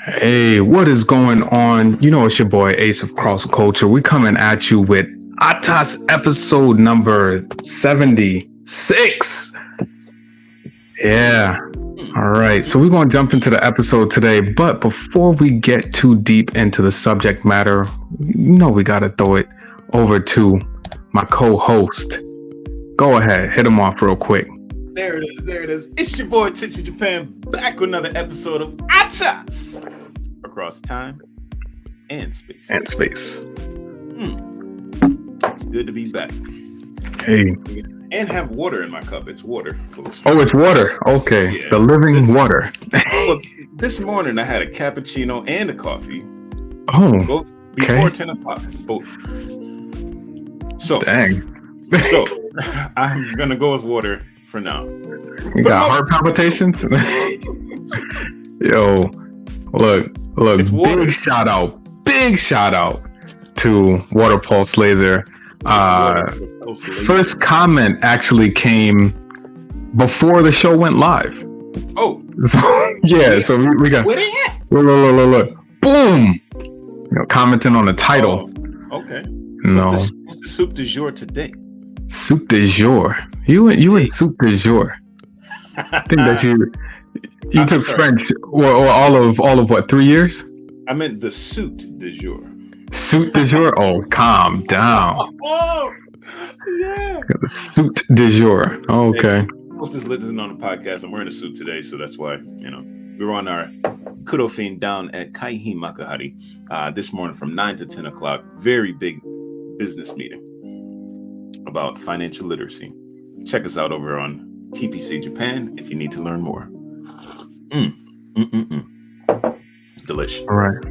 Hey, what is going on? You know, it's your boy Ace of Cross Culture. We coming at you with ATAS episode number 76. Yeah. All right. So we're going to jump into the episode today. But before we get too deep into the subject matter, we got to throw it over to my co-host. Go ahead. Hit him off real quick. There it is. It's your boy Tipsy Japan back with another episode of ATAS across time and space. It's good to be back. Hey. And have water in my cup. It's water, folks. Oh, it's water. Okay. Yeah. The living water. Well, this morning I had a cappuccino and a coffee. Oh. Both before 10 o'clock. Both. So. Dang. So I'm gonna go with water for now. You got heart palpitations? Yo, look, big shout out to Water Pulse Laser. First comment actually came before the show went live. Oh. So so we got look. Boom. Commenting on the title. Oh, okay. No. What's the soup du jour today? Soup du jour. You in soup du jour. I think that you took French or all of what, 3 years? I meant the suit du jour. Suit du jour? Oh, calm down. Oh, yeah. The suit du jour. Okay. Post is listening on the podcast. I'm wearing a suit today, so that's why, we were on our Kudofin down at Kaihi Makahari this morning from 9 to 10 o'clock. Very big business meeting about financial literacy. Check us out over on TPC Japan if you need to learn more. Delicious. All right.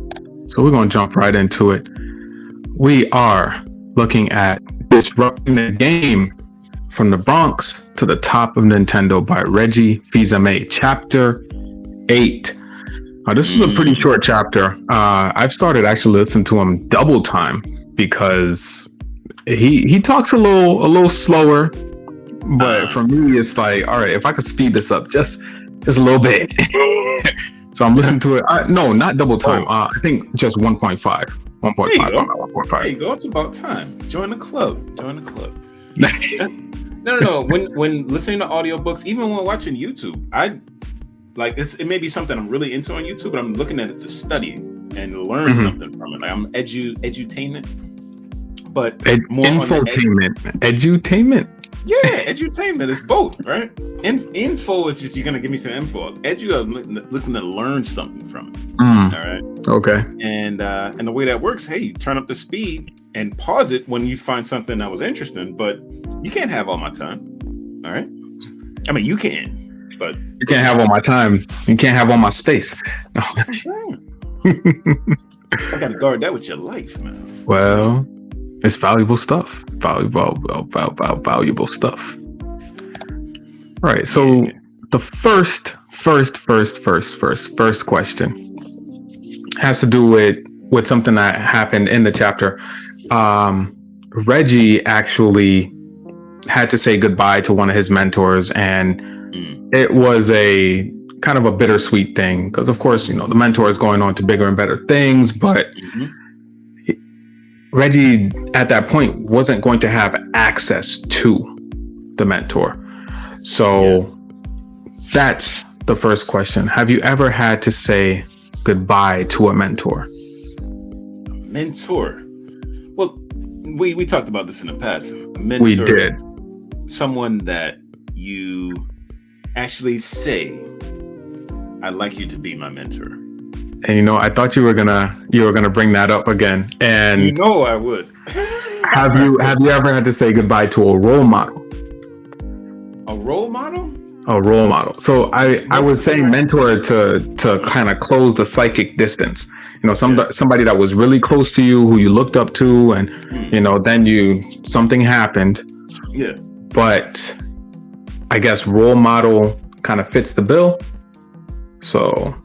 So we're going to jump right into it. We are looking at Disrupting the Game from the Bronx to the Top of Nintendo by Reggie Fils-Aimé, Chapter 8. This is a pretty short chapter. I've started actually listening to him double time because he talks a little slower, but for me it's like, all right, if I could speed this up just a little bit. So I'm listening to it. No, not double time. I think just 1.5. 1.5. There you go. It's about time. Join the club. No. When listening to audiobooks, even when watching YouTube, it may be something I'm really into on YouTube, but I'm looking at it to study and learn something from it. Like I'm edutainment. But infotainment, edutainment. Yeah, edutainment is both, right? Info is just you're gonna give me some info. I'm looking to learn something from it. All right. Okay. And the way that works, hey, you turn up the speed and pause it when you find something that was interesting, but you can't have all my time. All right. I mean, you can, but you can't have all my time. You can't have all my space. No. I gotta guard that with your life, man. Well. It's valuable stuff. Valuable stuff. All right. So the first question has to do with something that happened in the chapter. Reggie actually had to say goodbye to one of his mentors, and it was a kind of a bittersweet thing because, of course, the mentor is going on to bigger and better things, but. Reggie, at that point, wasn't going to have access to the mentor. So that's the first question. Have you ever had to say goodbye to a mentor? A mentor? Well, we talked about this in the past. A mentor, we did. Someone that you actually say, I'd like you to be my mentor. And I thought you were gonna bring that up again. And I would. have you ever had to say goodbye to a role model? A role model? A role model. So I was saying mentor to kind of close the psychic distance. Somebody that was really close to you, who you looked up to, and then something happened. Yeah. But I guess role model kind of fits the bill. So.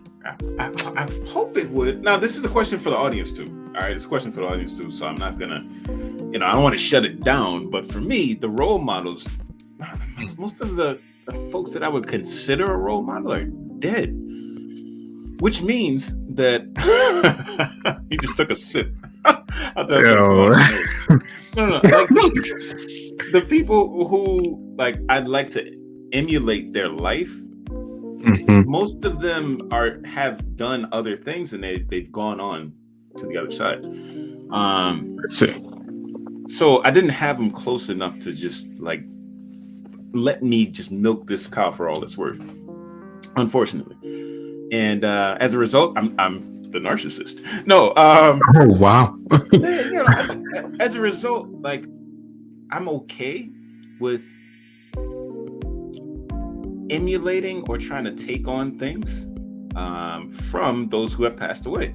I hope it would. Now, this is a question for the audience too. All right, it's a question for the audience too. So I'm not gonna, I don't want to shut it down. But for me, the role models, most of the folks that I would consider a role model are dead. which means that he just took a sip. I thought that Yo. was no. Like the people who like I'd like to emulate their life. Mhm. Most of them have done other things and they've gone on to the other side. Let's see. So I didn't have them close enough to just like let me just milk this cow for all it's worth, unfortunately. And as a result, I'm the narcissist. No, Oh wow. as a result, like I'm okay with emulating or trying to take on things from those who have passed away.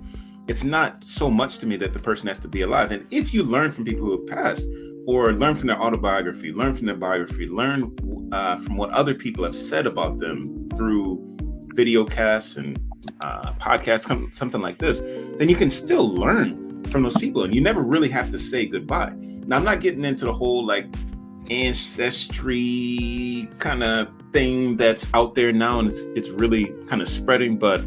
It's not so much to me that the person has to be alive. And if you learn from people who have passed, or learn from their autobiography, learn from their biography, learn from what other people have said about them through video casts and podcasts, something like this, then you can still learn from those people, and you never really have to say goodbye. Now, I'm not getting into the whole like ancestry kind of thing that's out there now, and it's really kind of spreading, but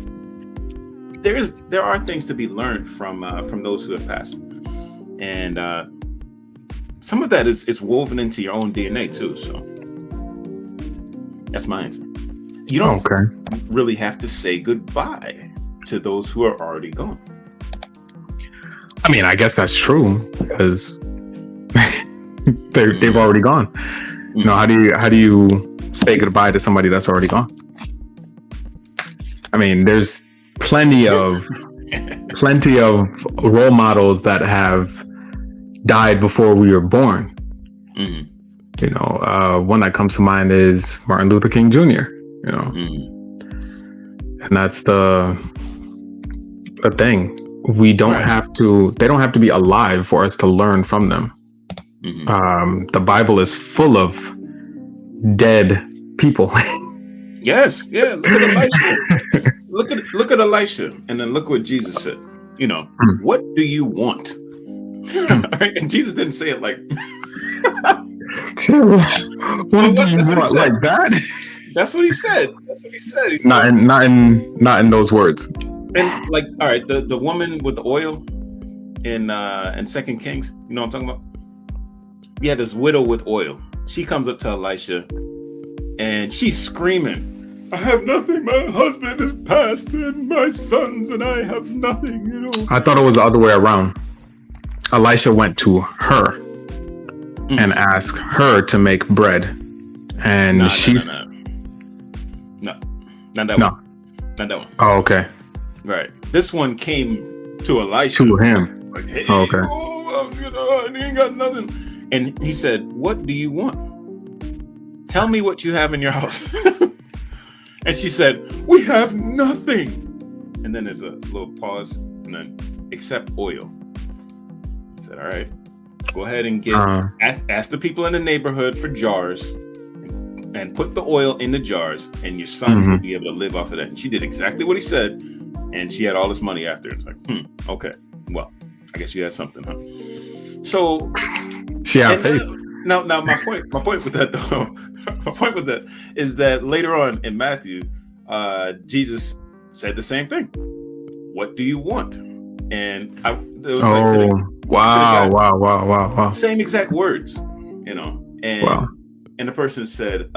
there are things to be learned from those who have passed, and some of that is woven into your own DNA too. So that's my answer. You don't really have to say goodbye to those who are already gone. I mean, I guess that's true because they've already gone. You know, how do you say goodbye to somebody that's already gone? I mean, there's plenty of role models that have died before we were born. Mm-hmm. You know, one that comes to mind is Martin Luther King Jr. You know, and that's the thing. We don't have to. They don't have to be alive for us to learn from them. Mm-hmm. The Bible is full of dead people. Yes, yeah. Look at Elisha. look at Elisha, and then look what Jesus said. You know, what do you want? And Jesus didn't say it like. What do you want like that? That's what he said. He said not in those words. And like, all right, the woman with the oil in 2 Kings, you know what I'm talking about? Yeah, this widow with oil. She comes up to Elisha and she's screaming, I have nothing. My husband is passed and my sons and I have nothing, you know. I thought it was the other way around. Elisha went to her and asked her to make bread. And No, not that one. Not that one. Oh, okay. Right. This one came to Elisha. To him. Like, hey, okay. You know, I ain't got nothing. And he said, what do you want? Tell me what you have in your house. And she said, we have nothing. And then there's a little pause, and then except oil. He said, all right, go ahead and ask the people in the neighborhood for jars and put the oil in the jars, and your son will be able to live off of that. And she did exactly what he said, and she had all this money after. It's like, okay, well, I guess you had something, huh? So she had faith. Now my point with that though, is that later on in Matthew, Jesus said the same thing. What do you want? And wow. Same exact words, you know. And the person said,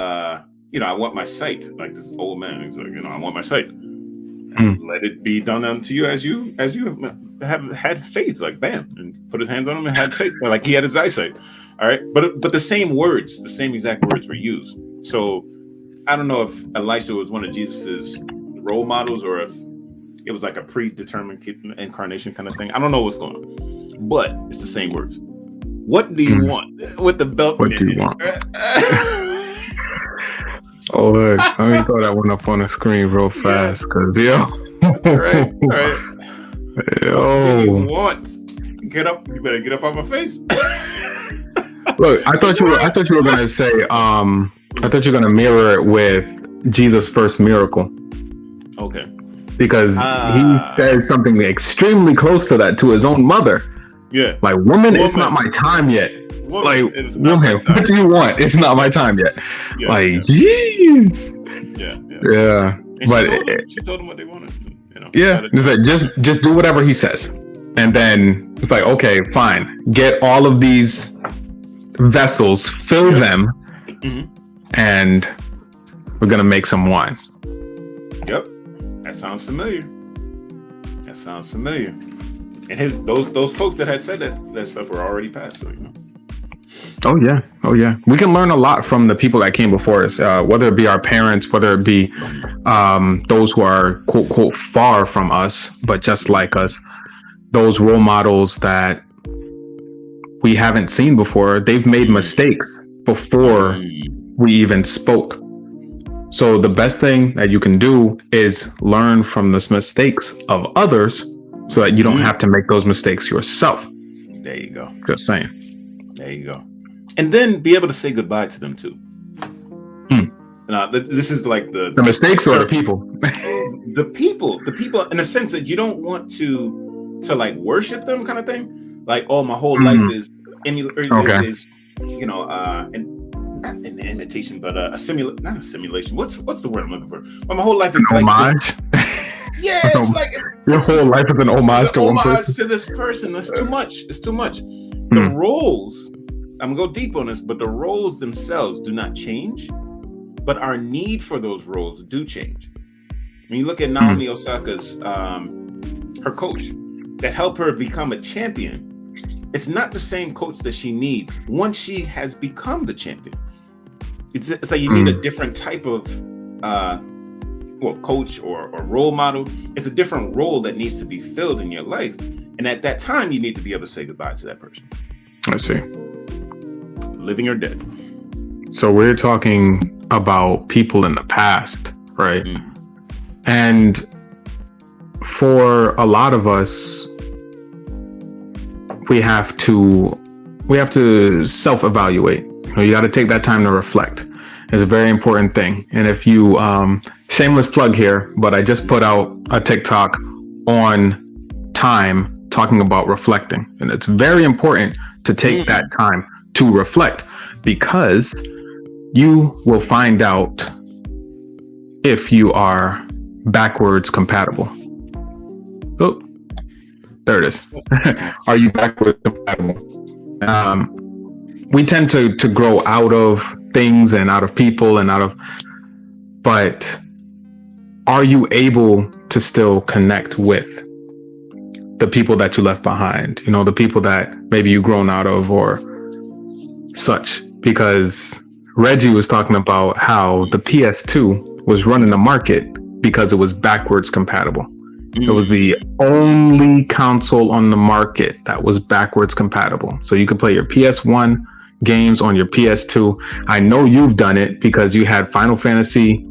you know, I want my sight. Like this old man, he's like, you know, I want my sight. Let it be done unto you as you have had faith. Like bam, and put his hands on him and had faith. Like he had his eyesight. All right, but the same words, the same exact words were used. So I don't know if Elisha was one of Jesus's role models or if it was like a predetermined incarnation kind of thing. I don't know what's going on, but it's the same words. What do you want with the belt? What do you want? Oh, look, let me throw that one up on the screen real fast, cause yo. All right. Yo. What do you want? Get up! You better get up on my face. Look, I thought you were gonna say, I thought you were gonna mirror it with Jesus' first miracle. Okay. Because he says something extremely close to that to his own mother. Yeah. Like, woman, it's not my time yet. Woman, what do you want? It's not my time yet. Yeah, like, jeez. Yeah. Yeah. And but she told him what they wanted. Yeah, it's like just do whatever he says, and then it's like, okay, fine, get all of these vessels, fill them, and we're gonna make some wine. Yep, that sounds familiar. And those folks that had said that stuff were already passed. So, Oh yeah. We can learn a lot from the people that came before us, whether it be our parents, whether it be those who are quote quote far from us, but just like us. Those role models that we haven't seen before. They've made mistakes before we even spoke. So the best thing that you can do is learn from the mistakes of others, so that you don't have to make those mistakes yourself. There you go. Just saying. There you go. And then be able to say goodbye to them too. Now, this is like the mistakes or the people? The people in a sense that you don't want to like worship them, kind of thing. Like, oh, my whole life is is not an imitation, but not a simulation. What's the word I'm looking for? But my whole life is an like homage. Yeah, it's like your whole life is an homage to one person. To this person. That's too much. It's too much. The roles, I'm gonna go deep on this, but the roles themselves do not change, but our need for those roles do change. When you look at Naomi Osaka's her coach that helped her become a champion, it's not the same coach that she needs once she has become the champion. It's like you need a different type of coach or role model. It's a different role that needs to be filled in your life. And at that time, you need to be able to say goodbye to that person. I see. Living or dead. So we're talking about people in the past, right? And for a lot of us, we have to self-evaluate. You got to take that time to reflect. It's a very important thing. And if you, shameless plug here, but I just put out a TikTok on time talking about reflecting. And it's very important to take that time to reflect, because you will find out if you are backwards compatible. Oh, there it is. Are you backwards compatible? We tend to grow out of things and out of people but are you able to still connect with the people that you left behind? The people that maybe you've grown out of or such. Because Reggie was talking about how the PS2 was running the market because it was backwards compatible. It was the only console on the market that was backwards compatible. So you could play your PS1 games on your PS2. I know you've done it because you had Final Fantasy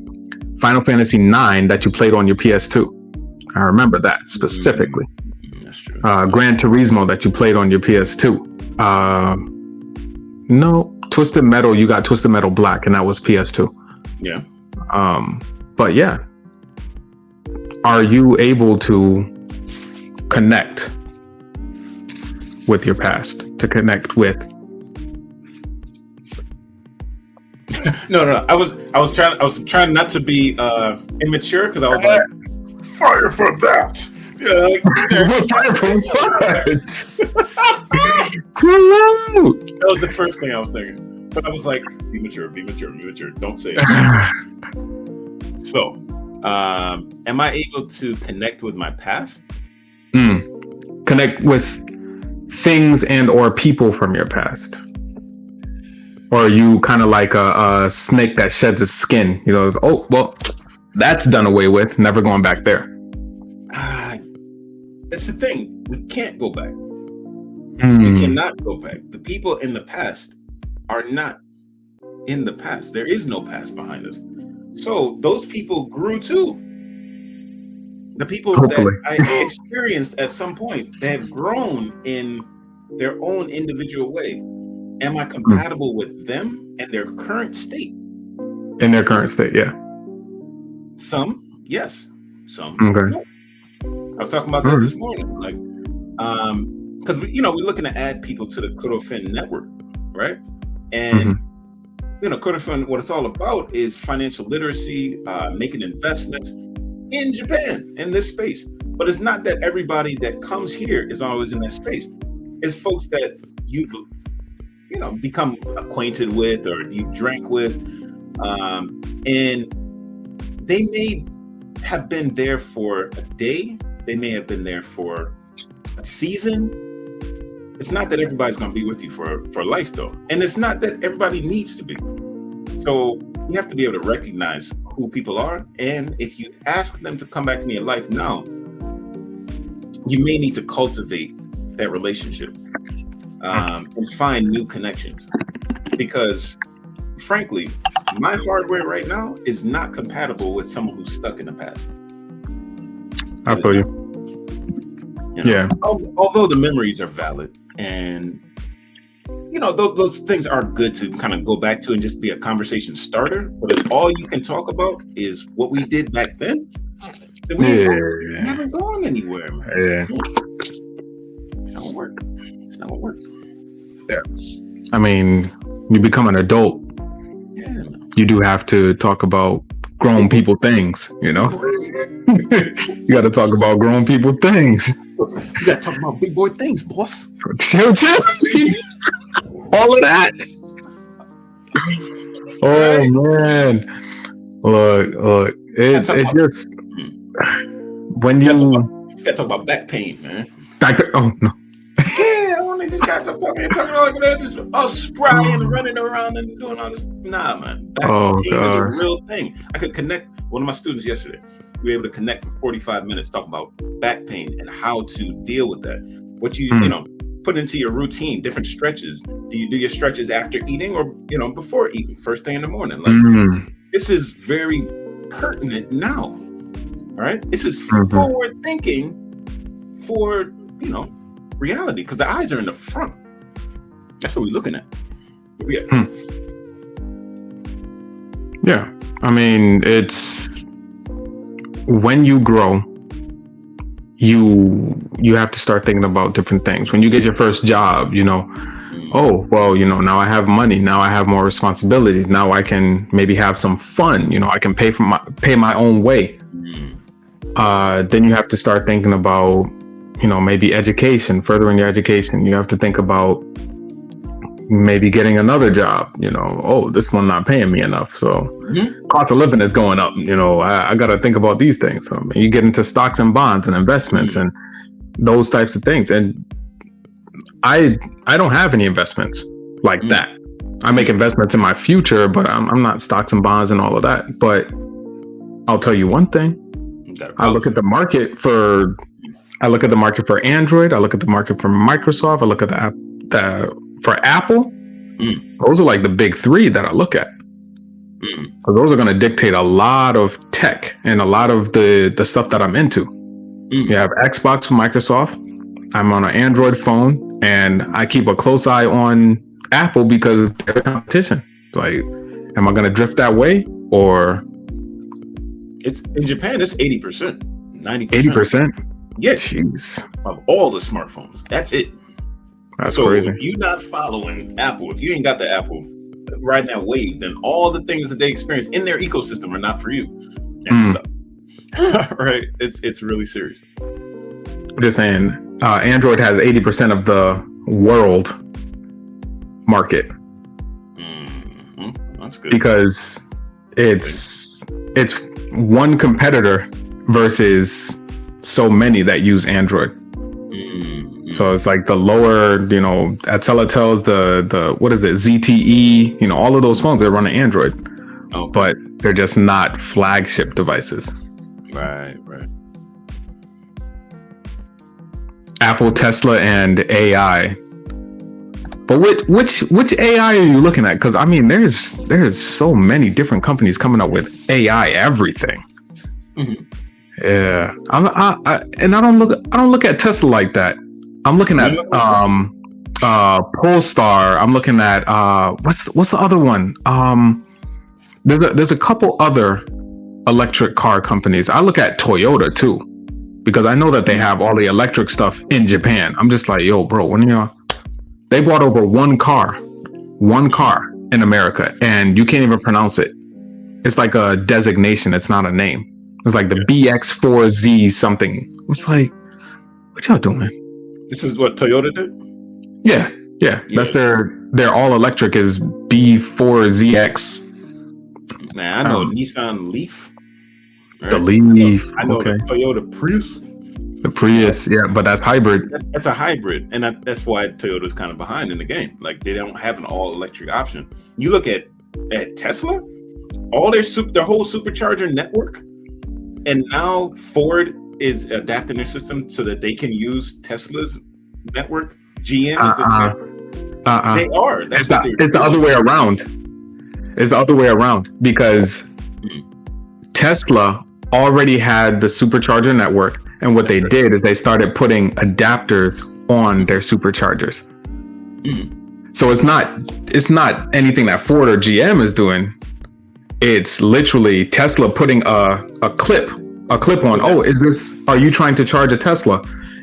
9 that you played on your PS2. I remember that specifically. That's true. Gran Turismo that you played on your PS2. No, Twisted Metal, you got Twisted Metal Black, and that was PS2. Yeah. But yeah, are you able to connect with your past? To connect with? No. I was trying not to be immature, because I was like, fire for that. Yeah, fire for what? Too loud. That was the first thing I was thinking. But I was like, be mature. Don't say it. So, am I able to connect with my past? Connect with things and or people from your past? Or are you kind of like a snake that sheds its skin? Oh, well, that's done away with. Never going back there. That's the thing. We can't go back. We cannot go back. The people in the past are not in the past. There is no past behind us. So those people grew too. The people that I experienced at some point, they have grown in their own individual way. Am I compatible with them and their current state? In their current state, yeah. Some, yes. Some, okay. No. I was talking about that this morning. Like, because we're looking to add people to the Kudofin network, right? And Kudofin, what it's all about is financial literacy, making investments, in Japan in this space. But it's not that everybody that comes here is always in that space. It's folks that you've become acquainted with or you drank with, and they may have been there for a day. They may have been there for a season. It's not that everybody's going to be with you for life, though, and it's not that everybody needs to be. So you have to be able to recognize who people are, and if you ask them to come back into your life now, you may need to cultivate that relationship and find new connections. Because, frankly, my hardware right now is not compatible with someone who's stuck in the past. I feel you. Yeah. Although the memories are valid, and those things are good to kind of go back to and just be a conversation starter. But if all you can talk about is what we did back then we haven't gone anywhere, man. Yeah. It's not gonna work. It's not gonna work. Yeah. I mean, you become an adult. Yeah. You do have to talk about grown people things, You got to talk about grown people things. You got to talk about big boy things, boss. Chill. All of that. Oh man. Look. It's just when you gotta talk about back pain, man. Oh no. Yeah, I want to just gotta stop talking like they're just all spry and running around and doing all this. Nah, man. Back pain is a real thing. I could connect one of my students yesterday. We were able to connect for 45 minutes talking about back pain and how to deal with that. What you put into your routine, different stretches. Do you do your stretches after eating or before eating, first thing in the morning? Like this is very pertinent now. All right, this is forward thinking for reality, because the eyes are in the front. That's what we're looking at. Yeah, I mean, it's when you grow, you have to start thinking about different things. When you get your first job, oh well, now I have money, now I have more responsibilities, now I can maybe have some fun, I can pay my own way. Then you have to start thinking about maybe education, furthering your education. You have to think about maybe getting another job. Oh, this one not paying me enough, so cost of living is going up. I got to think about these things. So you get into stocks and bonds and investments and those types of things. And I don't have any investments like that. I make investments in my future, but I'm not stocks and bonds and all of that. But I'll tell you one thing. I look at the market for Android. I look at the market for Microsoft. I look at for Apple. Those are like the big three that I look at. Because those are going to dictate a lot of tech and a lot of the stuff that I'm into. You have Xbox from Microsoft. I'm on an Android phone, and I keep a close eye on Apple because they're competition. Like, am I going to drift that way, or? It's in Japan. It's 80%, 90%. 80%. Yeah, jeez. Of all the smartphones, that's it. That's crazy. If you're not following Apple, if you ain't got the Apple riding that wave, then all the things that they experience in their ecosystem are not for you. That's right. It's really serious. I'm just saying, Android has 80% of the world market. That's good. Because it's one competitor versus so many that use Android. So it's like the lower, at Telus, the what is it, ZTE, all of those phones, they're running Android. Okay. But they're just not flagship devices. Right. Apple, Tesla, and AI. But which AI are you looking at? Because I mean, there's so many different companies coming up with AI everything. Yeah, I don't look at Tesla like that. I'm looking at Polestar. I'm looking at what's the other one? There's a couple other electric car companies. I look at Toyota too, because I know that they have all the electric stuff in Japan. I'm just like, yo, bro, they bought over one car in America, and you can't even pronounce it. It's like a designation. It's not a name. It's like the BX4Z something. I was like, what y'all doing? This is what Toyota did? Yeah. That's their all electric is B4ZX. Man, I know Nissan Leaf. Right? The Leaf. I know the Toyota Prius. The Prius, yeah, but that's hybrid. That's a hybrid, and that's why Toyota's kind of behind in the game. Like they don't have an all electric option. You look at Tesla, all their whole supercharger network, and now Ford is adapting their system so that they can use Tesla's network. GM is They are. It's the other way around. It's the other way around because Tesla already had the supercharger network, and what they did is they started putting adapters on their superchargers. So it's not anything that Ford or GM is doing. It's literally Tesla putting a clip on. Oh, are you trying to charge a Tesla?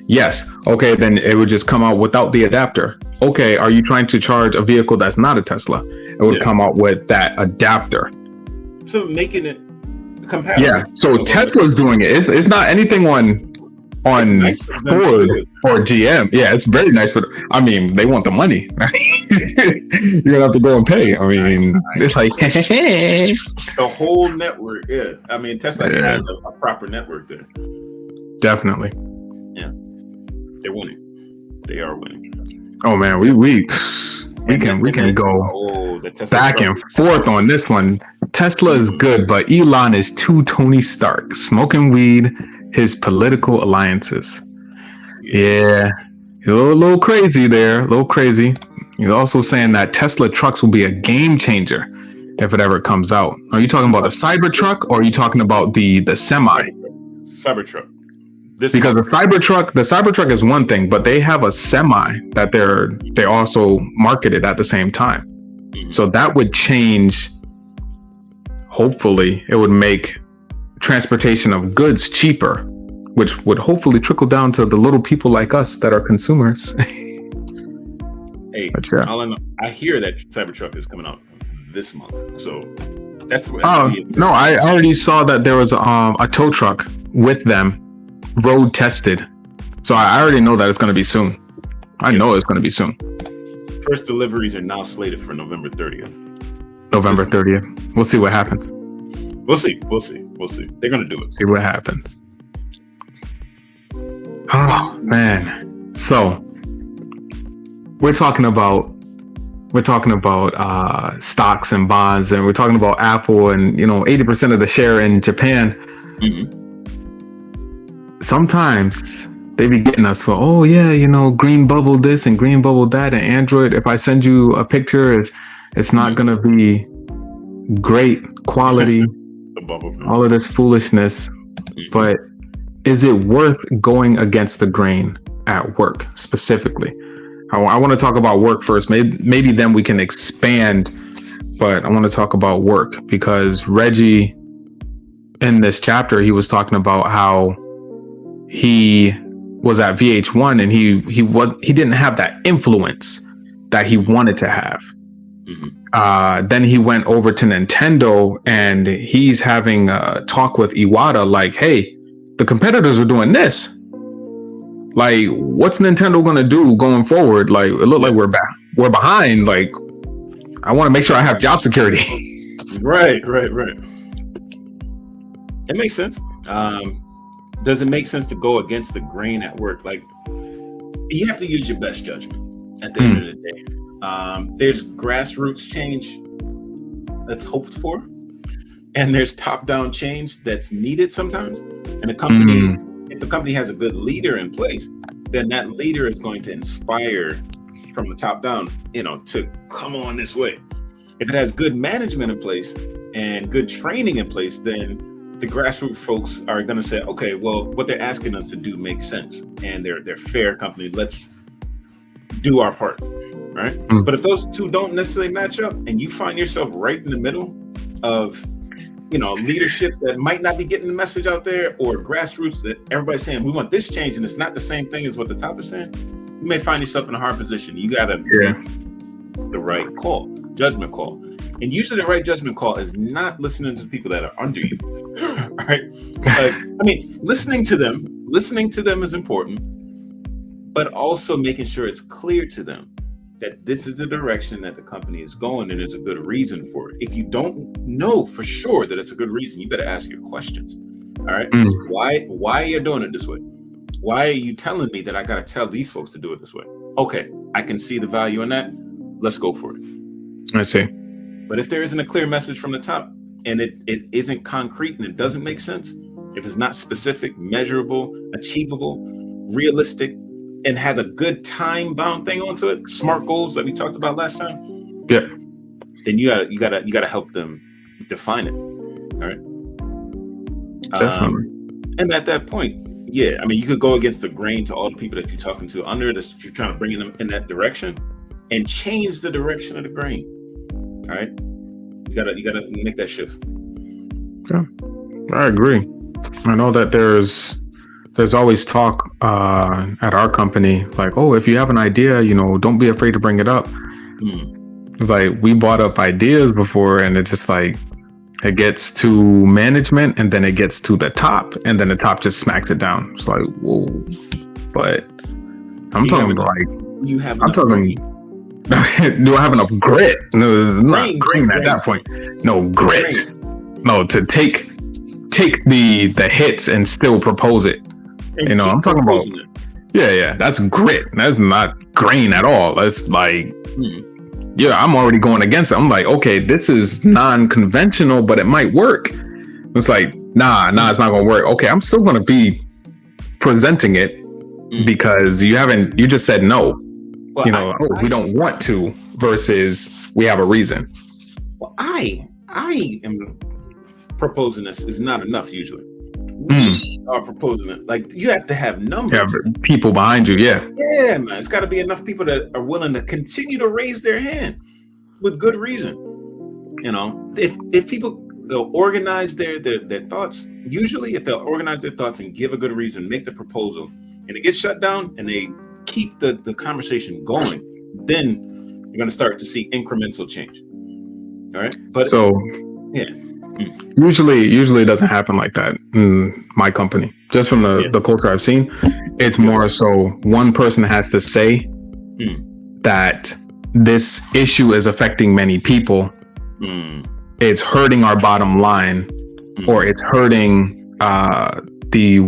Yes. Okay, then it would just come out without the adapter. Okay, are you trying to charge a vehicle that's not a Tesla? It would come out with that adapter. So making it compatible. Yeah. So Tesla's doing it. It's not anything on nice Ford or GM. Yeah, it's very nice, but I mean, they want the money. You're gonna have to go and pay. I mean, it's like the whole network. Yeah, I mean, Tesla has a proper network there. Definitely. Yeah, they're winning. They are winning. Oh man, we can go back and forth on this one. Tesla is good, but Elon is too Tony Stark, smoking weed, his political alliances. Yeah, you're a little crazy there, a little crazy. He's also saying that Tesla trucks will be a game changer if it ever comes out. Are you talking about the Cybertruck, or are you talking about the semi? Cybertruck. Because the Cybertruck is one thing, but they have a semi that they also marketed at the same time. So that would change. Hopefully, it would make transportation of goods cheaper, which would hopefully trickle down to the little people like us that are consumers. Hey, I hear that Cybertruck is coming out this month, so that's what. No, I already saw that there was a tow truck with them, road tested, so I already know that it's going to be soon. I know it's going to be soon. First deliveries are now slated for November 30th. November 30th. We'll see what happens. We'll see. They're going to do it. See what happens. Oh man. So we're talking about stocks and bonds, and we're talking about Apple, and 80% of the share in Japan. Sometimes they be getting us for, oh yeah, green bubble this and green bubble that, and Android, if I send you a picture, it's not gonna be great quality. All of this foolishness. But is it worth going against the grain at work specifically? I want to talk about work first. Maybe then we can expand, but I want to talk about work because Reggie, in this chapter, he was talking about how he was at VH1 and he didn't have that influence that he wanted to have. Then he went over to Nintendo and he's having a talk with Iwata like, hey, the competitors are doing this. Like, what's Nintendo gonna do going forward? Like, it looked like we're behind. Like, I want to make sure I have job security. Right. It makes sense. Does it make sense to go against the grain at work? Like, you have to use your best judgment at the end of the day. There's grassroots change that's hoped for, and there's top-down change that's needed sometimes. And a company, if the company has a good leader in place, then that leader is going to inspire from the top down, to come on this way. If it has good management in place and good training in place, then the grassroots folks are going to say, okay, well, what they're asking us to do makes sense, and they're fair company. Let's do our part, right? But if those two don't necessarily match up, and you find yourself right in the middle of leadership that might not be getting the message out there, or grassroots that everybody's saying, we want this change, and it's not the same thing as what the top is saying, you may find yourself in a hard position. You got to make the right judgment call. And usually the right judgment call is not listening to the people that are under you. right? Like, I mean, listening to them is important, but also making sure it's clear to them that this is the direction that the company is going and there's a good reason for it. If you don't know for sure that it's a good reason, you better ask your questions. All right. Why are you doing it this way? Why are you telling me that I got to tell these folks to do it this way? Okay, I can see the value in that. Let's go for it. I see. But if there isn't a clear message from the top and it isn't concrete and it doesn't make sense, if it's not specific, measurable, achievable, realistic, and has a good time-bound thing onto it, SMART goals that we talked about last time, yeah, then you gotta help them define it. All right. Definitely. And at that point, yeah, I mean, you could go against the grain to all the people that you're talking to under that you're trying to bring them in that direction, and change the direction of the grain. All right, you gotta make that shift. Yeah, I agree. I know that there's always talk at our company, like, oh, if you have an idea, don't be afraid to bring it up. It's like, we brought up ideas before, and it just like, it gets to management, and then it gets to the top, and then the top just smacks it down. It's like, whoa. But I'm talking like, you have. I'm talking. Do I have enough grit? No, it's not green at that point. No grit. No, to take the hits and still propose it. And I'm talking about. Yeah, that's grit. That's not grain at all. That's like, yeah, I'm already going against it. I'm like, okay, this is non-conventional, but it might work. It's like, nah, it's not gonna work. Okay, I'm still gonna be presenting it because you just said no. Well, we don't want to versus we have a reason. Well, I am proposing this is not enough usually. We are proposing it. Like, you have to have numbers. Yeah, people behind you, yeah. Yeah, man. It's got to be enough people that are willing to continue to raise their hand with good reason. If people, they'll organize their thoughts. Usually, if they'll organize their thoughts and give a good reason, make the proposal, and it gets shut down, and they keep the conversation going, then you're going to start to see incremental change. All right. But yeah. Usually it doesn't happen like that in my company. Just from the culture I've seen, it's more so one person has to say that this issue is affecting many people. It's hurting our bottom line, or it's hurting the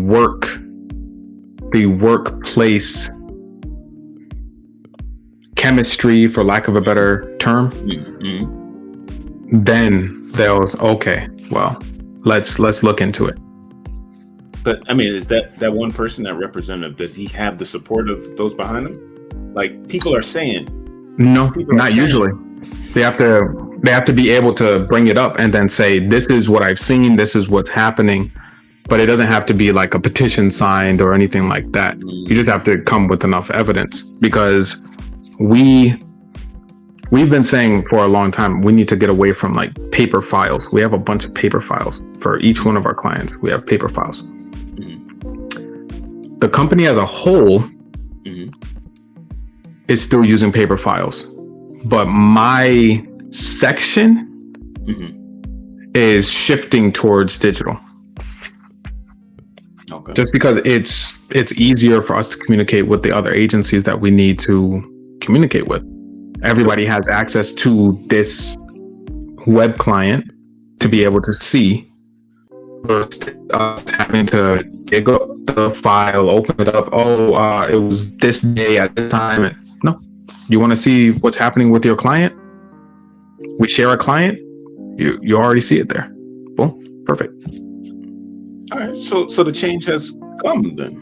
workplace chemistry, for lack of a better term. Then they'll, okay, well, let's look into it. But I mean, is that one person, that representative, does he have the support of those behind him? Like, people are saying, no, not usually. They have to be able to bring it up and then say, this is what I've seen, this is what's happening. But it doesn't have to be like a petition signed or anything like that. You just have to come with enough evidence, because we've been saying for a long time, we need to get away from like paper files. We have a bunch of paper files for each one of our clients. We have paper files. The company as a whole is still using paper files, but my section is shifting towards digital. Okay. Just because it's easier for us to communicate with the other agencies that we need to communicate with. Everybody has access to this web client to be able to see, versus us having to dig up the file, open it up. It was this day at this time. No, you want to see what's happening with your client? We share a client. You already see it there. Boom, perfect. All right, so the change has come then.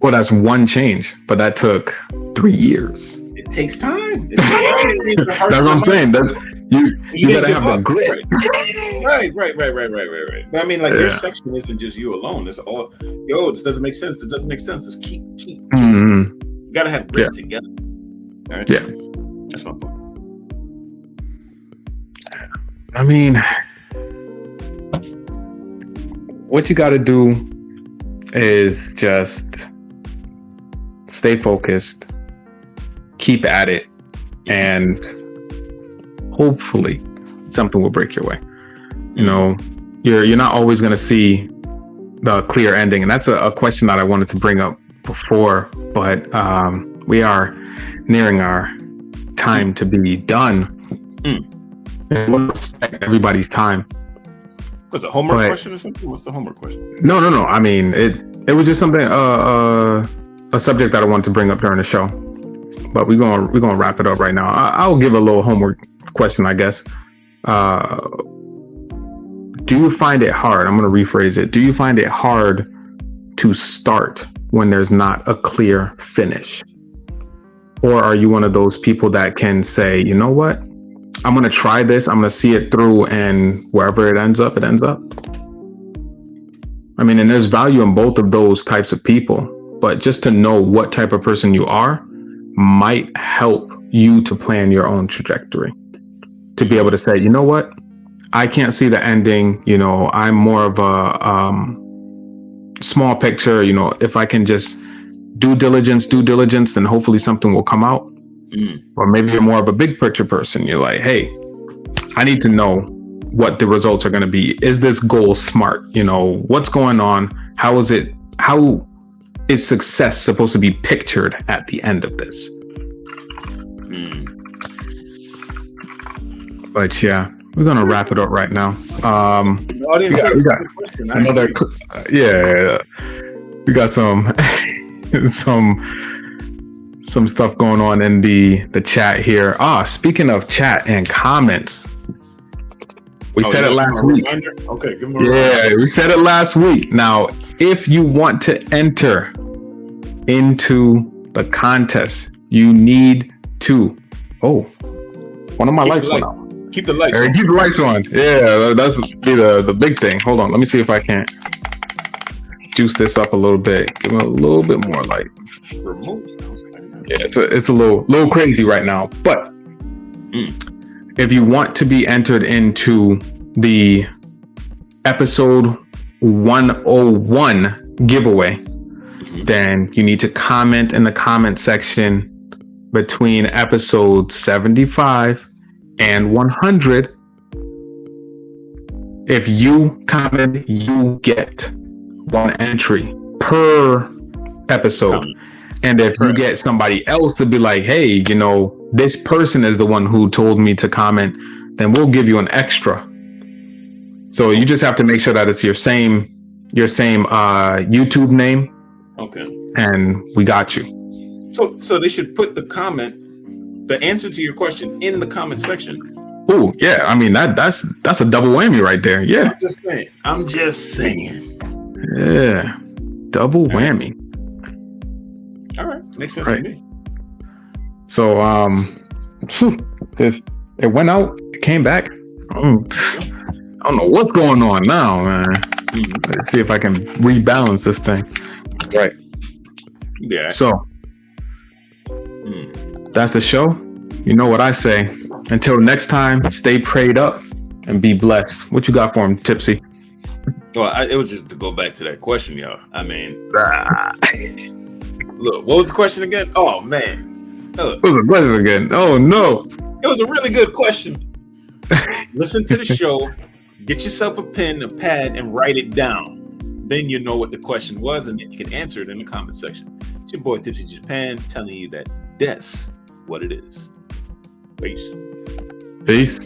Well, that's one change, but that took 3 years. It takes time. That's what I'm saying. That's you gotta have the grit. Right. But I mean, like, your section isn't just you alone. It's all, this doesn't make sense. It doesn't make sense. Just keep. You gotta have grit together. All right. Yeah. That's my point. I mean, what you gotta do is just stay focused, keep at it, and hopefully something will break your way. you're not always going to see the clear ending, and that's a question that I wanted to bring up before, but we are nearing our time to be done. And we'll respect everybody's time. Was it a homework question or something? What's the homework question? No. I mean, it was just something, a subject that I wanted to bring up during the show. But we're gonna wrap it up right now. I'll give a little homework question, I guess. Do you find it hard? I'm gonna rephrase it. Do you find it hard to start when there's not a clear finish? Or are you one of those people that can say, you know what? I'm going to try this. I'm going to see it through, and wherever it ends up, it ends up. I mean, and there's value in both of those types of people, but just to know what type of person you are might help you to plan your own trajectory. To be able to say, you know what? I can't see the ending. You know, I'm more of a small picture. You know, if I can just due diligence, then hopefully something will come out. Or maybe you're more of a big picture person. You're like, hey, I need to know what the results are going to be. Is this goal smart? You know, what's going on? How is success supposed to be pictured at the end of this? But yeah, we're going to wrap it up right now. The audience we got another, we got some stuff going on in the chat here. Speaking of chat and comments, we said it last week. Okay, good morning. Yeah, we said it last week. Now, if you want to enter into the contest, you need to. One of my lights went out. Keep the lights on. Keep the lights on. Yeah, that's be the big thing. Hold on, let me see if I can't juice this up a little bit. Give it a little bit more light. Yeah, it's a little crazy right now, but if you want to be entered into the episode 101 giveaway, then you need to comment in the comment section between episode 75 and 100. If you comment, you get one entry per episode. And if you get somebody else to be like, hey, you know, this person is the one who told me to comment, then we'll give you an extra. So you just have to make sure that it's your same YouTube name. Okay. And we got you. So they should put the answer to your question in the comment section. Oh, yeah. I mean, that's a double whammy right there. Yeah. I'm just saying. Yeah. Double whammy. All right, makes sense to me. So, it went out, it came back. I don't know what's going on now, man. Let's see if I can rebalance this thing. Right. Yeah. So, that's the show. You know what I say. Until next time, stay prayed up and be blessed. What you got for him, Tipsy? Well, it was just to go back to that question, y'all. I mean, look, what was the question again? Oh, man. What was the question again? Oh, no. It was a really good question. Listen to the show, get yourself a pen, a pad, and write it down. Then you know what the question was, and then you can answer it in the comment section. It's your boy, Tipsy Japan, telling you that that's what it is. Peace. Peace.